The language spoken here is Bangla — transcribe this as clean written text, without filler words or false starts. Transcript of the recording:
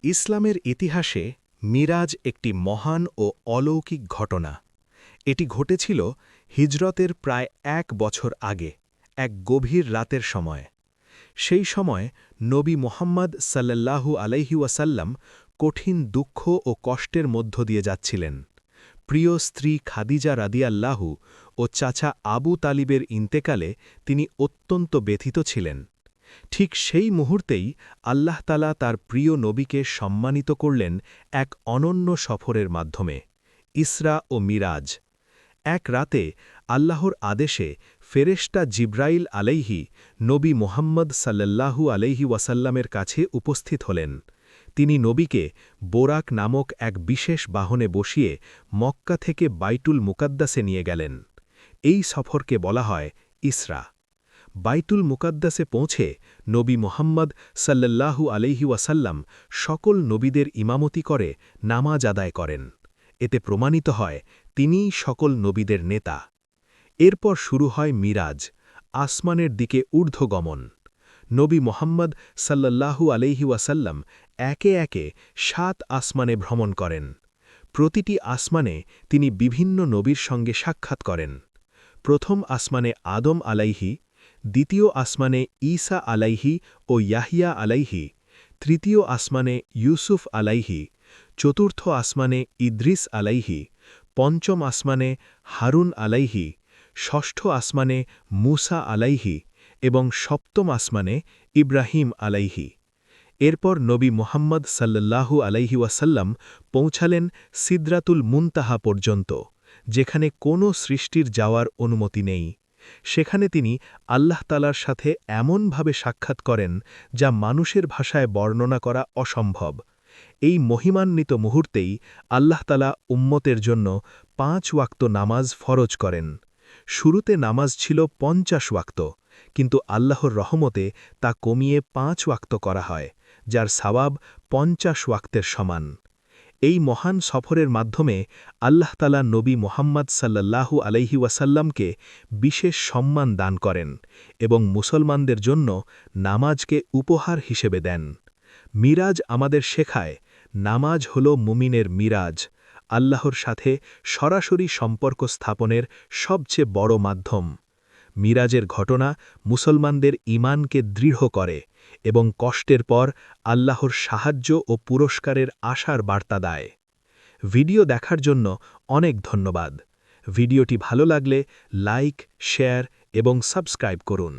ইসলামের ইতিহাসে মিরাজ একটি মহান ও অলৌকিক ঘটনা। এটি ঘটেছিল হিজরতের প্রায় ১ বছর আগে, এক গভীর রাতের সময়। সেই সময় নবী মুহাম্মদ সাল্লাল্লাহু আলাইহি ওয়াসাল্লাম কঠিন দুঃখ ও কষ্টের মধ্য দিয়ে যাচ্ছিলেন। প্রিয় স্ত্রী খাদিজা রাদিয়াল্লাহু ও চাচা আবু তালিবের ইন্তেকালে তিনি অত্যন্ত ব্যথিত ছিলেন। ঠিক সেই মুহূর্তেই আল্লাহ তাআলা তার প্রিয় নবীকে সম্মানিত করলেন এক অনন্য সফরের মাধ্যমে, ইসরা ও মিরাজ। এক রাতে আল্লাহর আদেশে ফেরেশতা জিব্রাইল আলাইহি নবী মুহাম্মদ সাল্লাল্লাহু আলাইহি ওয়াসাল্লামের কাছে উপস্থিত হলেন। তিনি নবীকে বোরাক নামক এক বিশেষ বাহনে বসিয়ে মক্কা থেকে বাইতুল মুকাদ্দাসে নিয়ে গেলেন। এই সফরকে বলা হয় ইসরা। বাইতুল মুকাদ্দাসে পৌঁছে নবী মুহাম্মদ সাল্লাল্লাহু আলাইহি ওয়াসাল্লাম সকল নবীদের ইমামতি করে নামাজ আদায় করেন। এতে প্রমাণিত হয় তিনিই সকল নবীদের নেতা। এরপর শুরু হয় মিরাজ, আসমানের দিকে ঊর্ধ্বগমন। নবী মুহাম্মদ সাল্লাল্লাহু আলাইহি ওয়াসাল্লাম একে একে ৭ আসমানে ভ্রমণ করেন। প্রতিটি আসমানে তিনি বিভিন্ন নবীর সঙ্গে সাক্ষাৎ করেন। প্রথম আসমানে আদম আলাইহি, দ্বিতীয় আসমানে ঈসা আলাইহি ও ইয়াহিয়া আলাইহি, তৃতীয় আসমানে ইউসুফ আলাইহি, চতুর্থ আসমানে ইদ্রিস আলাইহি, পঞ্চম আসমানে হারুন আলাইহি, ষষ্ঠ আসমানে মুসা আলাইহি এবং সপ্তম আসমানে ইব্রাহিম আলাইহি। এরপর নবী মুহাম্মদ সাল্লাল্লাহু আলাইহি ওয়াসাল্লাম পৌঁছালেন সিদরাতুল মুনতাহা পর্যন্ত, যেখানে কোনো সৃষ্টির যাওয়ার অনুমতি নেই। সেখানে তিনি আল্লাহ তাআলার সাথে এমনভাবে সাক্ষাৎ করেন যা মানুষের ভাষায় বর্ণনা করা অসম্ভব। এই মহিমান্বিত মুহূর্তেই আল্লাহ তাআলা উম্মতের জন্য ৫ ওয়াক্ত নামাজ ফরজ করেন। শুরুতে নামাজ ছিল ৫০ ওয়াক্ত, কিন্তু আল্লাহর রহমতে তা কমিয়ে ৫ ওয়াক্ত করা হয়, যার সওয়াব ৫০ ওয়াক্তের সমান। এই মহান সফরের মাধ্যমে আল্লাহ তাআলা নবী মুহাম্মদ সাল্লাল্লাহু আলাইহি ওয়াসাল্লামকে বিশেষ সম্মান দান করেন এবং মুসলমানদের জন্য নামাজকে উপহার হিসেবে দেন। মিরাজ আমাদের শেখায়, নামাজ হল মুমিনের মিরাজ, আল্লাহর সাথে সরাসরি সম্পর্ক স্থাপনের সবচেয়ে বড় মাধ্যম। মিরাজের ঘটনা মুসলমানদের ঈমানকে দৃঢ় করে এবং কষ্টের পর আল্লাহর সাহায্য ও পুরস্কারের আশার বার্তা দেয়। ভিডিও দেখার জন্য অনেক ধন্যবাদ। ভিডিওটি ভালো লাগলে লাইক, শেয়ার এবং সাবস্ক্রাইব করুন।